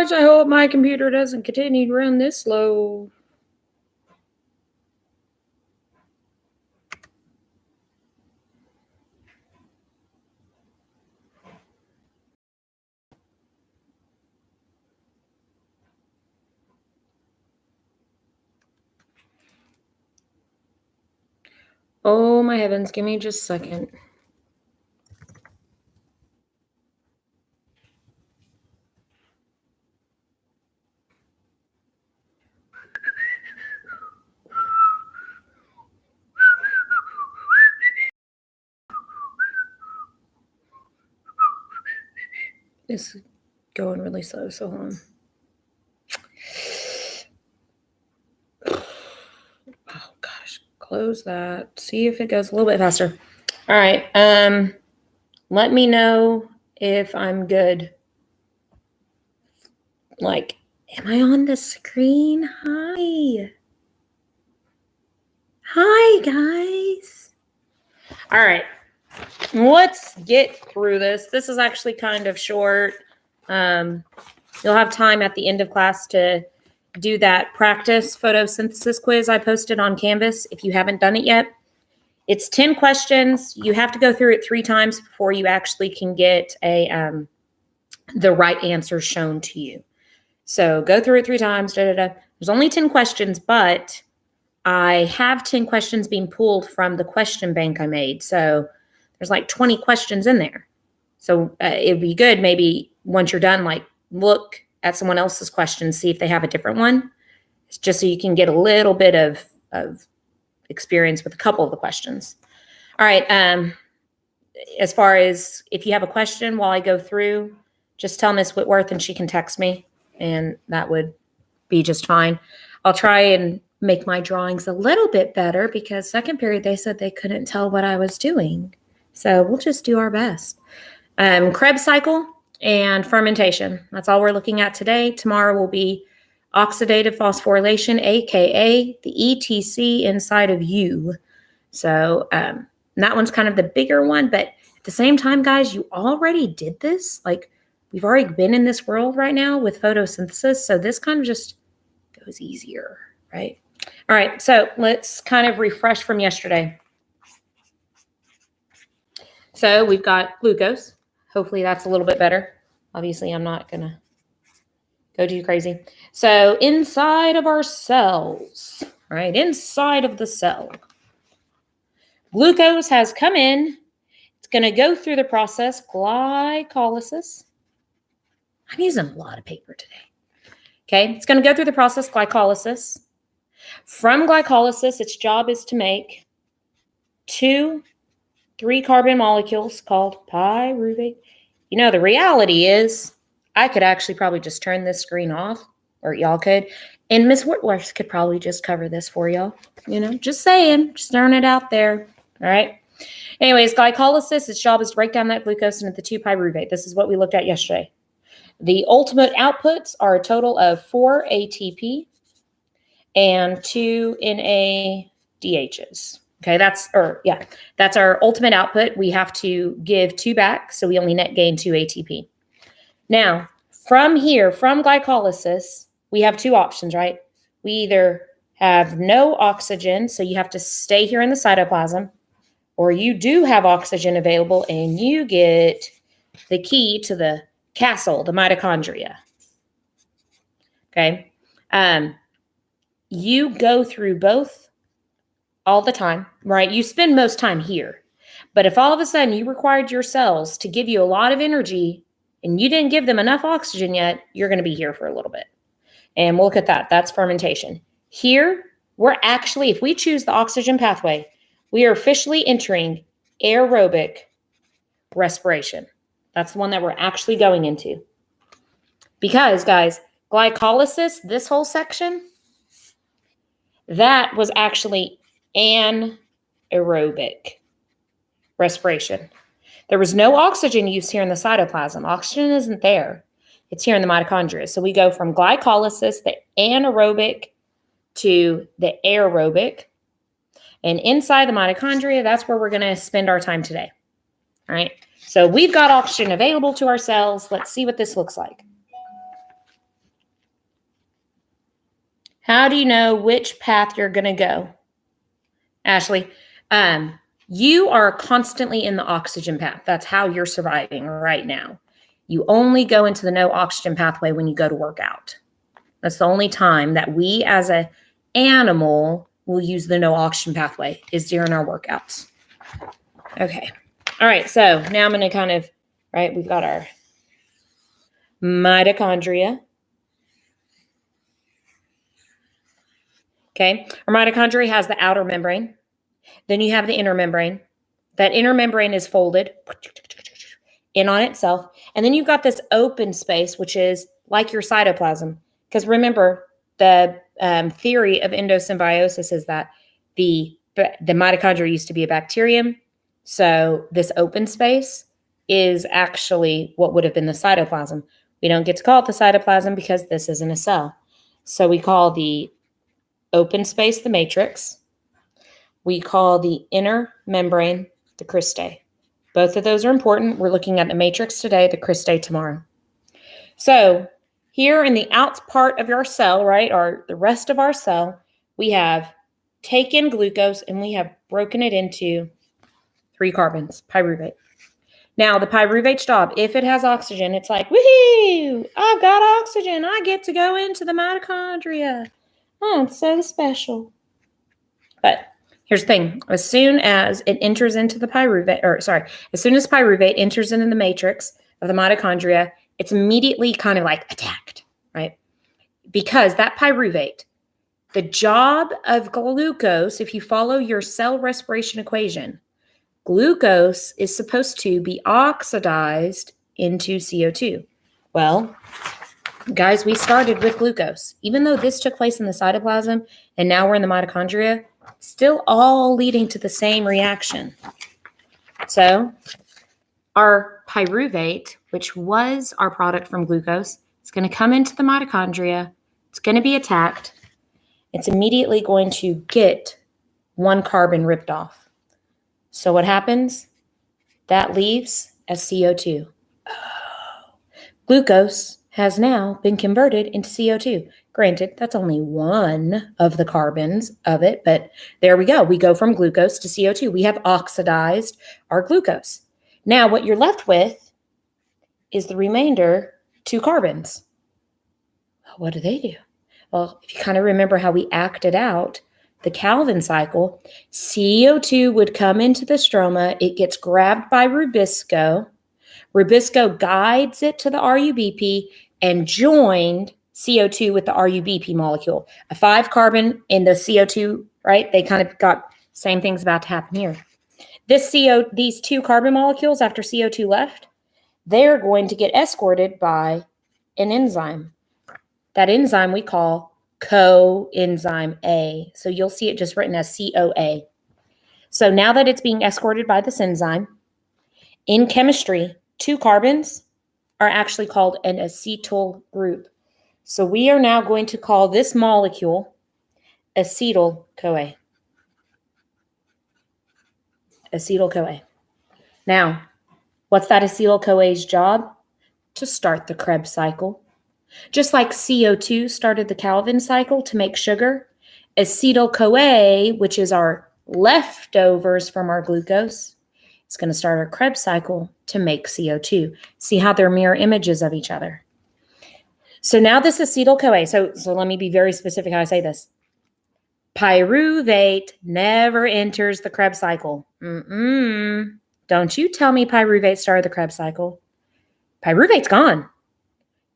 gosh, I hope my computer doesn't continue to run this slow. Oh my heavens, give me just a second. It's going really slow, so hold on. Oh gosh, close that. See if it goes a little bit faster. All right. Let me know if I'm good. Like, am I on the screen? Hi. Hi, guys. All right. Let's get through this. This is actually kind of short. You'll have time at the end of class to do that practice photosynthesis quiz I posted on Canvas if you haven't done it yet. It's 10 questions. You have to go through it 3 times before you actually can get the right answer shown to you. So go through it 3 times. There's only 10 questions, but I have 10 questions being pulled from the question bank I made. So there's like 20 questions in there. So it'd be good maybe once you're done, like look at someone else's questions, see if they have a different one. It's just so you can get a little bit of experience with a couple of the questions. All right. As far as if you have a question while I go through, just tell Miss Whitworth and she can text me, and that would be just fine. I'll try and make my drawings a little bit better because second period they said they couldn't tell what I was doing. So we'll just do our best. Krebs cycle and fermentation. That's all we're looking at today. Tomorrow will be oxidative phosphorylation, aka the ETC inside of you. So that one's kind of the bigger one, but at the same time, guys, you already did this. Like, we've already been in this world right now with photosynthesis, so this kind of just goes easier, right? All right, so let's kind of refresh from yesterday. So we've got glucose. Hopefully that's a little bit better. Obviously, I'm not going to go too crazy. So inside of our cells, right, inside of the cell, glucose has come in. It's going to go through the process glycolysis. I'm using a lot of paper today. Okay, it's going to go through the process glycolysis. From glycolysis, its job is to make 2 3-carbon molecules called pyruvate. You know, the reality is I could actually probably just turn this screen off, or y'all could, and Miss Whitworth could probably just cover this for y'all. You know, just saying, just throwing it out there. All right. Anyways, glycolysis, its job is to break down that glucose into the 2-pyruvate. This is what we looked at yesterday. The ultimate outputs are a total of 4 ATP and 2 NADHs. Okay, that's our ultimate output. We have to give 2 back, so we only net gain 2 ATP. Now, from here, from glycolysis, we have 2 options, right? We either have no oxygen, so you have to stay here in the cytoplasm, or you do have oxygen available and you get the key to the castle, the mitochondria. Okay. You go through both all the time, right? You spend most time here. But if all of a sudden you required your cells to give you a lot of energy and you didn't give them enough oxygen yet, you're going to be here for a little bit. And we'll look at that. That's fermentation. Here, we're actually, if we choose the oxygen pathway, we are officially entering aerobic respiration. That's the one that we're actually going into. Because, guys, glycolysis, this whole section, that was actually anaerobic respiration. There was no oxygen use here in the cytoplasm. Oxygen isn't there. It's here in the mitochondria. So we go from glycolysis, the anaerobic, to the aerobic. And inside the mitochondria, that's where we're going to spend our time today. All right. So we've got oxygen available to our cells. Let's see what this looks like. How do you know which path you're going to go? Ashley, you are constantly in the oxygen path. That's how you're surviving right now. You only go into the no oxygen pathway when you go to work out. That's the only time that we as an animal will use the no oxygen pathway is during our workouts. Okay. All right. So now I'm going to kind of, right, we've got our mitochondria. Okay. Our mitochondria has the outer membrane. Then you have the inner membrane. That inner membrane is folded in on itself. And then you've got this open space, which is like your cytoplasm. Because remember, the theory of endosymbiosis is that the mitochondria used to be a bacterium. So this open space is actually what would have been the cytoplasm. We don't get to call it the cytoplasm because this isn't a cell. So we call the open space the matrix. We call the inner membrane the cristae. Both of those are important. We're looking at the matrix today, the cristae tomorrow. So here in the out part of our cell, right, or the rest of our cell, we have taken glucose and we have broken it into 3 carbons, pyruvate. Now, the pyruvate's job, if it has oxygen, it's like, woohoo, I've got oxygen. I get to go into the mitochondria. Oh, it's so special. But here's the thing. As soon as it enters into the as soon as pyruvate enters into the matrix of the mitochondria, it's immediately kind of like attacked, right? Because that pyruvate, the job of glucose, if you follow your cell respiration equation, glucose is supposed to be oxidized into CO2. Well, guys, we started with glucose. Even though this took place in the cytoplasm and now we're in the mitochondria, still all leading to the same reaction. So our pyruvate, which was our product from glucose, is going to come into the mitochondria. It's going to be attacked. It's immediately going to get 1 carbon ripped off. So what happens? That leaves as CO2. Glucose has now been converted into CO2. Granted, that's only one of the carbons of it, but there we go. We go from glucose to CO2. We have oxidized our glucose. Now, what you're left with is the remainder 2 carbons. What do they do? Well, if you kind of remember how we acted out the Calvin cycle, CO2 would come into the stroma. It gets grabbed by rubisco. Rubisco guides it to the RUBP and joined CO2 with the RUBP molecule. A 5 carbon in the CO2, right? They kind of got same things about to happen here. These 2 carbon molecules after CO2 left, they're going to get escorted by an enzyme. That enzyme we call coenzyme A. So you'll see it just written as CoA. So now that it's being escorted by this enzyme, in chemistry, 2 carbons are actually called an acetyl group. So we are now going to call this molecule acetyl-CoA. Acetyl-CoA. Now, what's that acetyl-CoA's job? To start the Krebs cycle. Just like CO2 started the Calvin cycle to make sugar, acetyl-CoA, which is our leftovers from our glucose, is going to start our Krebs cycle to make CO2. See how they're mirror images of each other. So now this acetyl-CoA, so let me be very specific how I say this. Pyruvate never enters the Krebs cycle. Don't you tell me pyruvate started the Krebs cycle. Pyruvate's gone.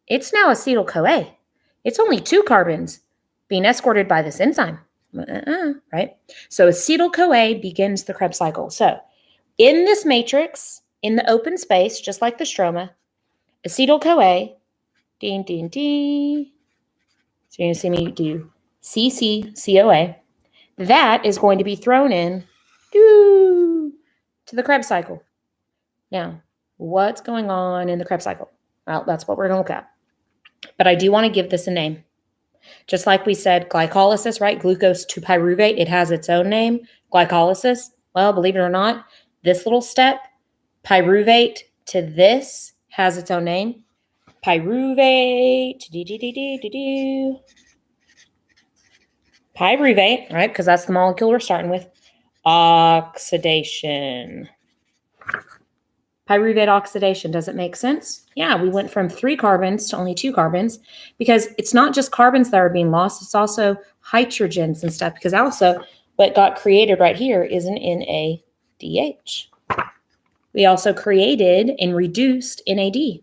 It's now acetyl-CoA. It's only 2 carbons being escorted by this enzyme, right? So acetyl-CoA begins the Krebs cycle. So in this matrix, in the open space, just like the stroma, acetyl-CoA, ding, ding, ding. So you're going to see me do CC-CoA. That is going to be thrown in to the Krebs cycle. Now, what's going on in the Krebs cycle? Well, that's what we're going to look at. But I do want to give this a name. Just like we said, glycolysis, right? Glucose to pyruvate, it has its own name, glycolysis. Well, believe it or not, this little step, pyruvate to this, has its own name. Pyruvate, Pyruvate, right? Because that's the molecule we're starting with. Oxidation. Pyruvate oxidation. Does it make sense? Yeah, we went from 3 carbons to only 2 carbons because it's not just carbons that are being lost. It's also hydrogens and stuff, because also what got created right here is an NADH. We also created and reduced NAD.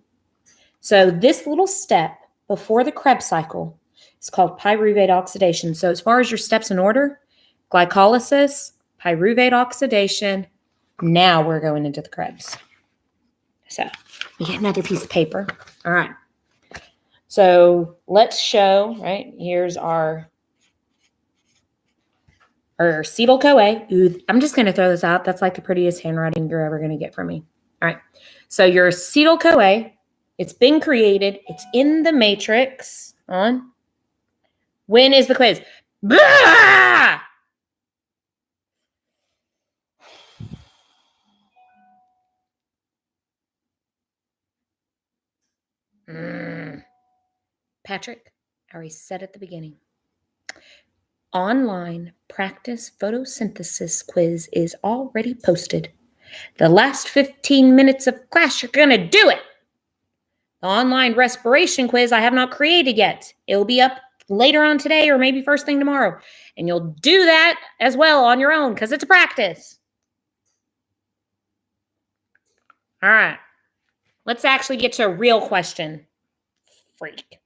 So this little step before the Krebs cycle is called pyruvate oxidation. So as far as your steps in order, glycolysis, pyruvate oxidation, now we're going into the Krebs. So we get another piece of paper. All right. So let's show, right? Here's our acetyl-CoA. Ooh, I'm just going to throw this out. That's like the prettiest handwriting you're ever going to get from me. All right. So your acetyl-CoA, it's been created. It's in the matrix. On. When is the quiz? Blah! Patrick, I already said at the beginning. Online practice photosynthesis quiz is already posted. The last 15 minutes of class, you're going to do it. The online respiration quiz I have not created yet. It will be up later on today or maybe first thing tomorrow. And you'll do that as well on your own because it's a practice. All right. Let's actually get to a real question. Freak.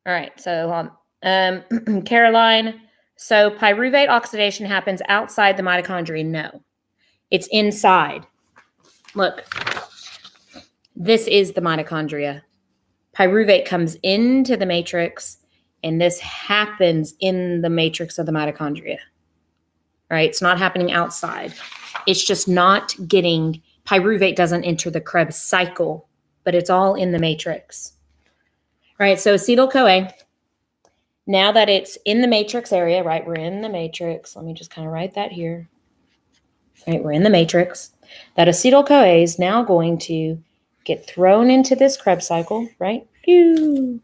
All right. So, Caroline, so pyruvate oxidation happens outside the mitochondria? No. It's inside. Look. This is the mitochondria. Pyruvate comes into the matrix, and this happens in the matrix of the mitochondria. Right? It's not happening outside. It's just not getting, pyruvate doesn't enter the Krebs cycle, but it's all in the matrix. Right? So acetyl-CoA, now that it's in the matrix area, right? We're in the matrix. Let me just kind of write that here. Right? We're in the matrix. That acetyl-CoA is now going to get thrown into this Krebs cycle, right? Pew.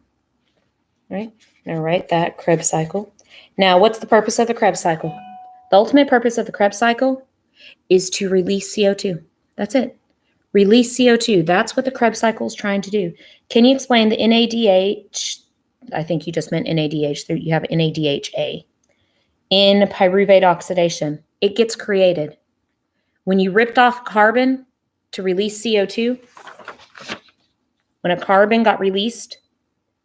Right? Now write that Krebs cycle. Now, what's the purpose of the Krebs cycle? The ultimate purpose of the Krebs cycle is to release CO2. That's it. Release CO2. That's what the Krebs cycle is trying to do. Can you explain the NADH? I think you just meant NADH. You have NADHA. In pyruvate oxidation, it gets created. When you ripped off carbon to release CO2, when a carbon got released,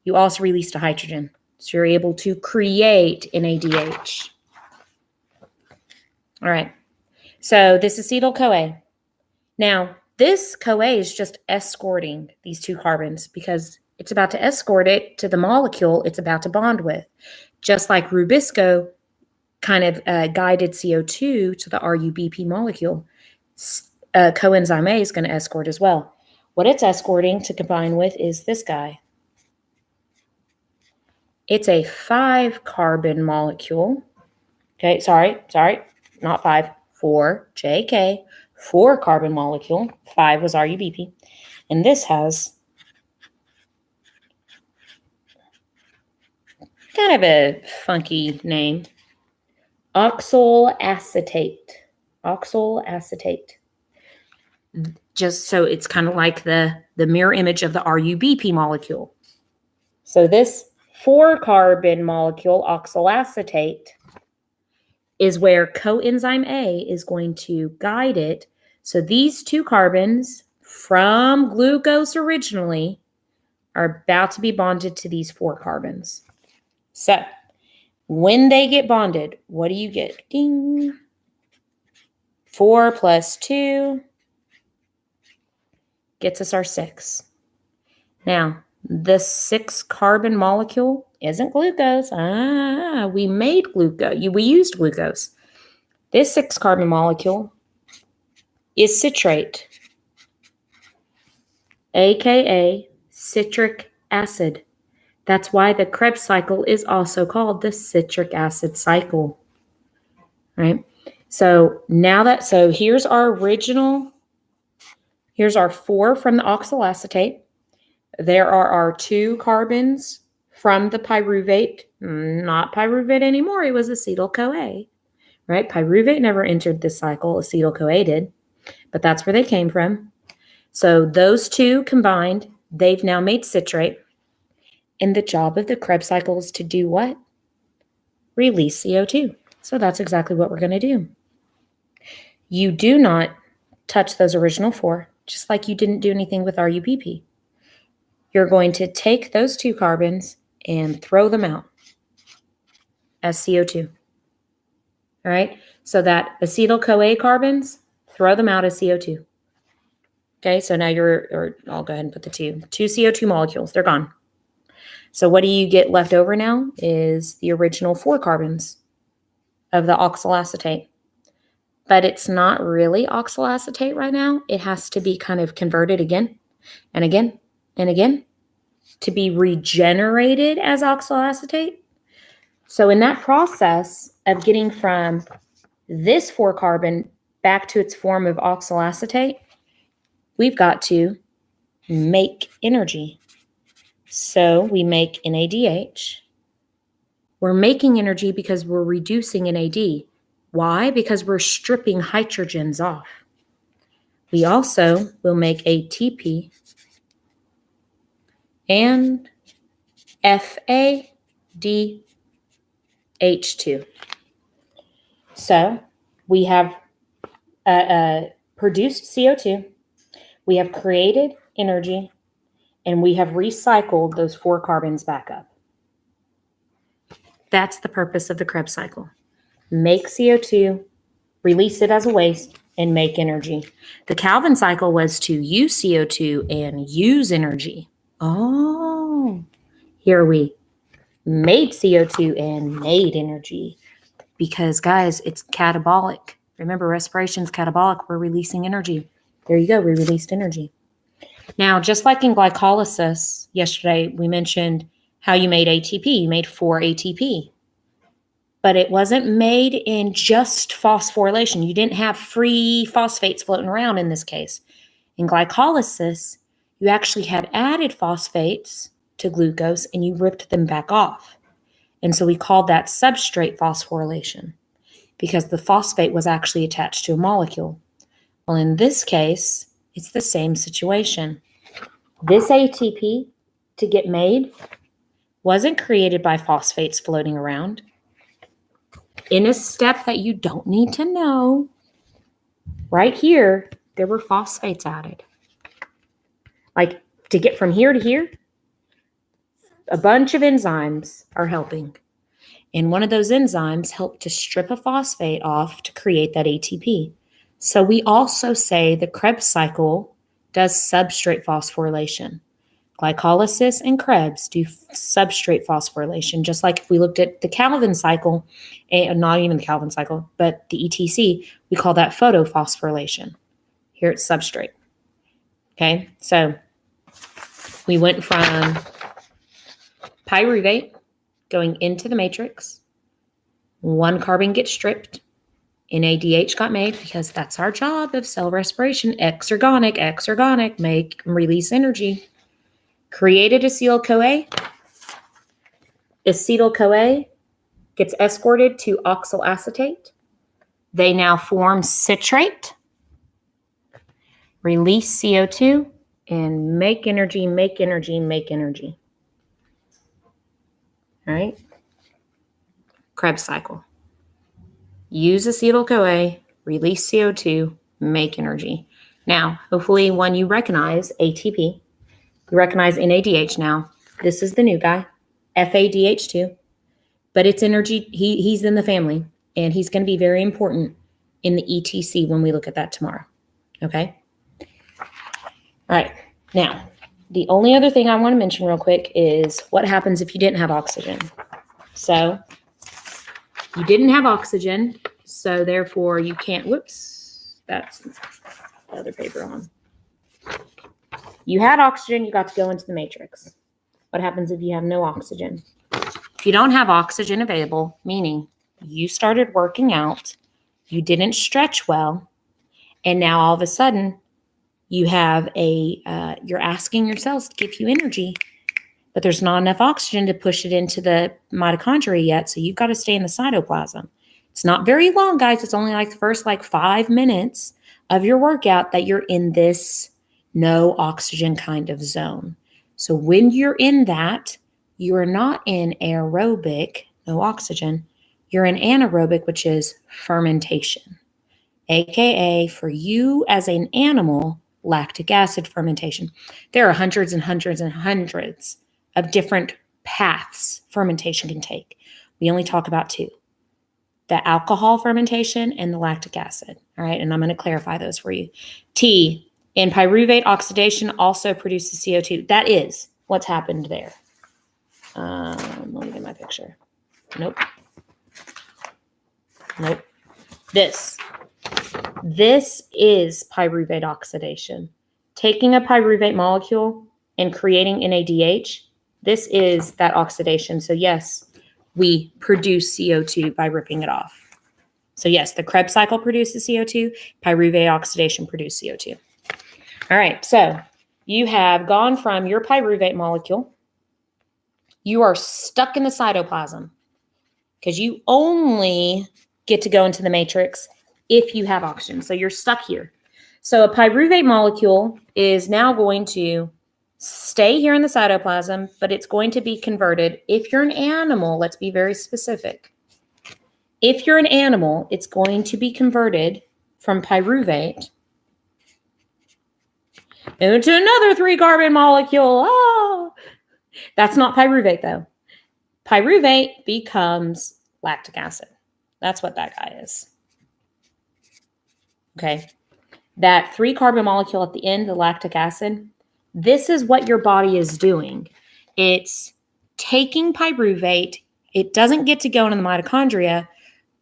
you also released a hydrogen. So you're able to create NADH. All right. So this is acetyl-CoA. Now, this CoA is just escorting these 2 carbons because it's about to escort it to the molecule it's about to bond with. Just like Rubisco kind of guided CO2 to the RUBP molecule, coenzyme A is going to escort as well. What it's escorting to combine with is this guy. It's a 5-carbon molecule. Okay, sorry, not 5, 4, JK, 4-carbon molecule. 5 was RUBP. And this has kind of a funky name. Oxyl acetate. Oxyl acetate. Just so it's kind of like the mirror image of the RUBP molecule. So this 4-carbon molecule, oxyl acetate, is where coenzyme A is going to guide it. So these 2 carbons from glucose originally are about to be bonded to these 4 carbons. So when they get bonded, what do you get? Ding. 4 plus 2 gets us our 6. Now, the 6-carbon molecule isn't glucose. We made glucose. We used glucose. This 6-carbon molecule is citrate, aka citric acid. That's why the Krebs cycle is also called the citric acid cycle. Right? So here's our original. Here's our 4 from the oxyl acetate. There are our 2 carbons from the pyruvate Not pyruvate anymore. It was acetyl-CoA, right? Pyruvate never entered this cycle. Acetyl-CoA did, but that's where they came from. So those two combined, they've now made citrate. And the job of the Krebs cycle is to do what? Release CO2. So that's exactly what we're going to do. You do not touch those original four, just like you didn't do anything with RUPP. You're going to take those two carbons and throw them out as CO2. All right? So that acetyl-CoA carbons, throw them out as CO2. Okay, so now I'll go ahead and put the two CO2 molecules, they're gone. So what do you get left over now is the original four carbons of the oxaloacetate. But it's not really oxaloacetate right now. It has to be kind of converted again and again and again to be regenerated as oxaloacetate. So in that process of getting from this four carbon back to its form of oxaloacetate, we've got to make energy. So we make NADH. We're making energy because we're reducing NAD. Why? Because we're stripping hydrogens off. We also will make ATP and FADH2. So we have produced CO2, we have created energy, and we have recycled those four carbons back up. That's the purpose of the Krebs cycle. Make CO2, release it as a waste, and make energy. The Calvin cycle was to use CO2 and use energy. Oh, here we made CO2 and made energy. Because, guys, it's catabolic. Remember, respiration is catabolic. We're releasing energy. There you go. We released energy. Now, just like in glycolysis, yesterday we mentioned how you made ATP. You made 4 ATP. But it wasn't made in just phosphorylation. You didn't have free phosphates floating around in this case. In glycolysis, you actually had added phosphates to glucose and you ripped them back off. And so we called that substrate phosphorylation because the phosphate was actually attached to a molecule. Well, in this case, it's the same situation. This ATP to get made wasn't created by phosphates floating around. In a step that you don't need to know, right here, there were phosphates added. Like to get from here to here, a bunch of enzymes are helping. And one of those enzymes helped to strip a phosphate off to create that ATP. So we also say the Krebs cycle does substrate phosphorylation. Glycolysis and Krebs do substrate phosphorylation, just like if we looked at the Calvin cycle, and not even the Calvin cycle, but the ETC, we call that photophosphorylation. Here it's substrate. Okay, so we went from pyruvate going into the matrix. One carbon gets stripped. NADH got made because that's our job of cell respiration. Exergonic, make and release energy. Created acetyl-CoA. Acetyl-CoA gets escorted to oxaloacetate. They now form citrate, release CO2, and make energy. All right? Krebs cycle. Use acetyl-CoA, release CO2, make energy. Now, hopefully when you recognize ATP, you recognize NADH now. This is the new guy, FADH2. But it's energy. He's in the family, and he's going to be very important in the ETC when we look at that tomorrow. Okay? All right. Now, the only other thing I want to mention real quick is what happens if you didn't have oxygen. So you didn't have oxygen, so therefore you can't, whoops, that's the other paper on. You had oxygen, you got to go into the matrix. What happens if you have no oxygen? If you don't have oxygen available, meaning you started working out, you didn't stretch well, and now all of a sudden you have you're asking your cells to give you energy. but there's not enough oxygen to push it into the mitochondria yet, so you've got to stay in the cytoplasm. It's not very long, guys. It's only like the first 5 minutes of your workout that you're in this no oxygen kind of zone. So when you're in that, you are not in aerobic, no oxygen. You're in anaerobic, which is fermentation, aka for you as an animal, lactic acid fermentation. There are hundreds and hundreds and hundreds of different paths fermentation can take. We only talk about 2. The alcohol fermentation and the lactic acid. All right, and I'm going to clarify those for you. T, in pyruvate, oxidation also produces CO2. That is what's happened there. Let me get my picture. Nope. This is pyruvate oxidation. Taking a pyruvate molecule and creating NADH, this is that oxidation. So yes, we produce CO2 by ripping it off. So yes, the Krebs cycle produces CO2, pyruvate oxidation produces CO2. All right, so you have gone from your pyruvate molecule. You are stuck in the cytoplasm because you only get to go into the matrix if you have oxygen. So you're stuck here. So a pyruvate molecule is now going to stay here in the cytoplasm, but it's going to be converted. If you're an animal, let's be very specific. If you're an animal, it's going to be converted from pyruvate into another 3-carbon molecule. Oh, that's not pyruvate though. Pyruvate becomes lactic acid. That's what that guy is. Okay. That 3-carbon molecule at the end, the lactic acid, this is what your body is doing. It's taking pyruvate. It doesn't get to go into the mitochondria,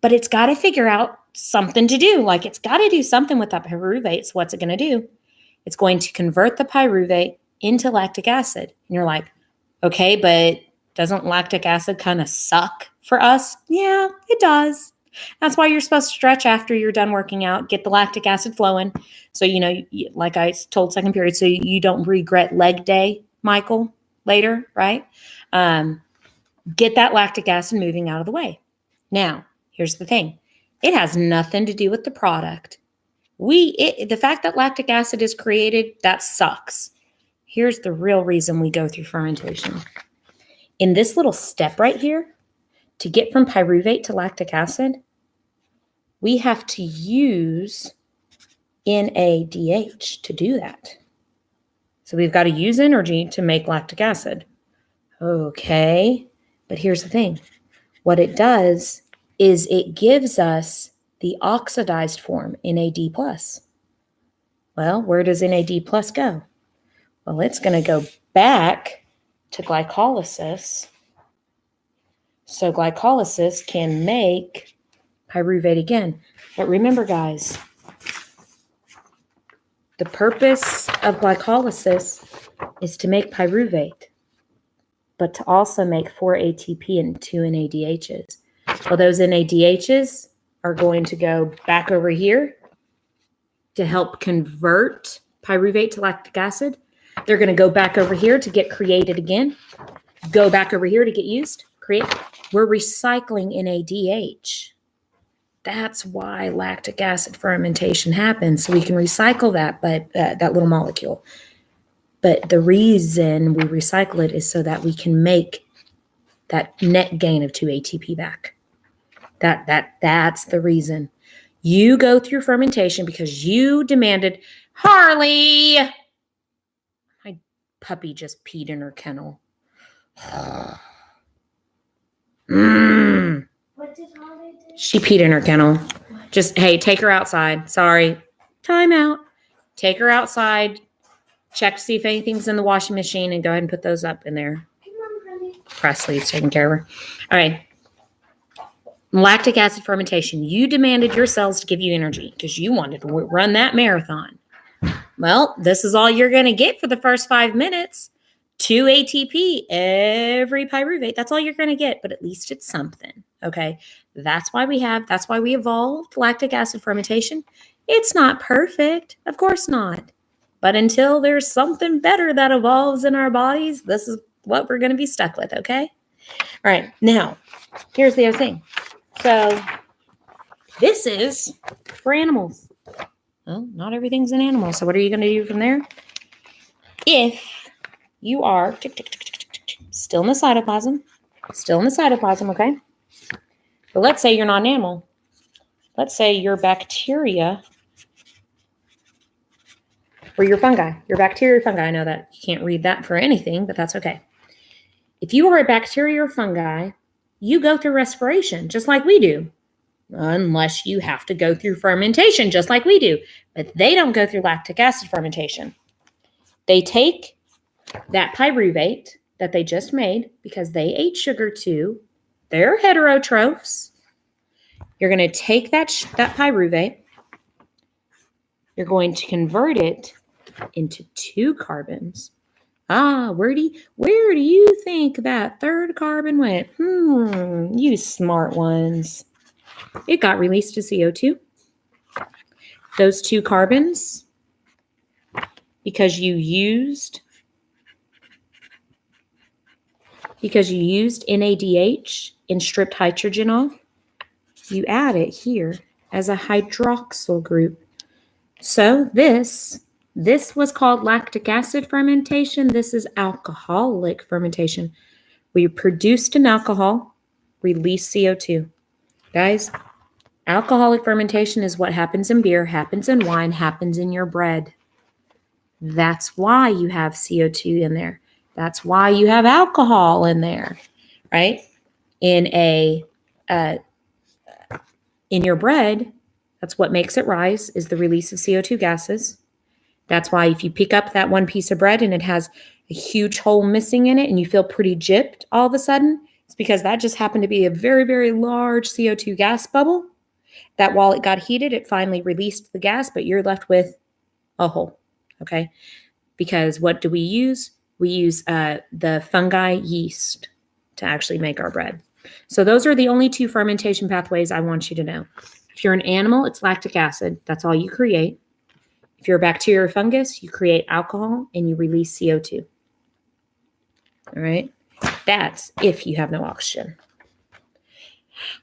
but it's got to figure out something to do. Like it's got to do something with that pyruvate. So what's it going to do? It's going to convert the pyruvate into lactic acid. And you're like, okay, but doesn't lactic acid kind of suck for us? Yeah, it does. That's why you're supposed to stretch after you're done working out, get the lactic acid flowing. So, like I told second period, so you don't regret leg day, Michael, later, right? Get that lactic acid moving out of the way. Now, here's the thing. It has nothing to do with the product. The fact that lactic acid is created, that sucks. Here's the real reason we go through fermentation. In this little step right here, to get from pyruvate to lactic acid, we have to use NADH to do that. So we've got to use energy to make lactic acid. Okay, but here's the thing. What it does is it gives us the oxidized form, NAD+. Well, where does NAD+ go? Well, it's going to go back to glycolysis. So glycolysis can make pyruvate again. But remember, guys, the purpose of glycolysis is to make pyruvate, but to also make 4 ATP and 2 NADHs. Well, those NADHs are going to go back over here to help convert pyruvate to lactic acid. They're going to go back over here to get created again, go back over here to get used, create. We're recycling NADH. That's why lactic acid fermentation happens, so we can recycle that, but that little molecule. But the reason we recycle it is so that we can make that net gain of 2 ATP back. That's the reason. You go through fermentation because you demanded, Harley, my puppy just peed in her kennel. What did Harley do? She peed in her kennel. Just, hey, take her outside. Sorry. Time out. Take her outside. Check to see if anything's in the washing machine and go ahead and put those up in there. Come on, honey. Presley's taking care of her. All right. Lactic acid fermentation. You demanded your cells to give you energy because you wanted to run that marathon. Well, this is all you're going to get for the first 5 minutes. 2 ATP every pyruvate. That's all you're going to get, but at least it's something. Okay. That's why we evolved lactic acid fermentation. It's not perfect. Of course not. But until there's something better that evolves in our bodies, this is what we're going to be stuck with, okay? All right, now, here's the other thing. So this is for animals. Well, not everything's an animal, so what are you going to do from there? If you are still in the cytoplasm, okay? But let's say you're not an animal. Let's say you're bacteria or you're fungi. You're bacteria or fungi. I know that you can't read that for anything, but that's okay. If you are a bacteria or fungi, you go through respiration just like we do, unless you have to go through fermentation just like we do. But they don't go through lactic acid fermentation. They take that pyruvate that they just made because they ate sugar too. They're heterotrophs. You're going to take that pyruvate. You're going to convert it into 2 carbons. Where do you think that 3rd carbon went? You smart ones. It got released to CO2. Those 2 carbons, because you used NADH and stripped hydrogen off, you add it here as a hydroxyl group. So this was called lactic acid fermentation. This is alcoholic fermentation. We produced an alcohol, released CO2. Guys, alcoholic fermentation is what happens in beer, happens in wine, happens in your bread. That's why you have CO2 in there. That's why you have alcohol in there, right? In your bread, that's what makes it rise, is the release of CO2 gases. That's why if you pick up that one piece of bread and it has a huge hole missing in it and you feel pretty gypped all of a sudden, it's because that just happened to be a very, very large CO2 gas bubble that while it got heated, it finally released the gas, but you're left with a hole, okay? Because what do we use? We use the fungi yeast to actually make our bread. So those are the only 2 fermentation pathways I want you to know. If you're an animal, it's lactic acid. That's all you create. If you're a bacteria or fungus, you create alcohol and you release CO2. All right? That's if you have no oxygen.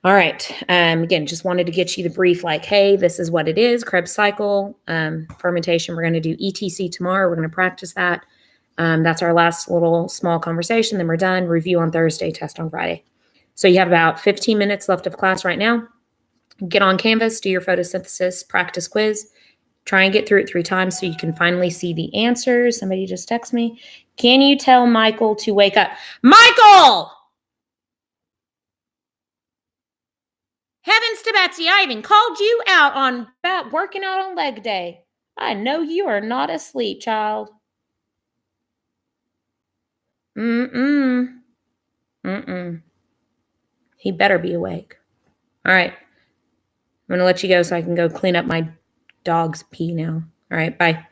All right. Again, just wanted to get you the brief, like, hey, this is what it is, Krebs cycle, fermentation. We're going to do ETC tomorrow. We're going to practice that. That's our last little small conversation. Then we're done. Review on Thursday, test on Friday. So you have about 15 minutes left of class right now. Get on Canvas, do your photosynthesis practice quiz. Try and get through it 3 times so you can finally see the answers. Somebody just text me. Can you tell Michael to wake up? Michael! Heavens to Betsy, I even called you out on about working out on leg day. I know you are not asleep, child. Mm-mm. He better be awake. All right. I'm going to let you go so I can go clean up my dog's pee now. All right, bye.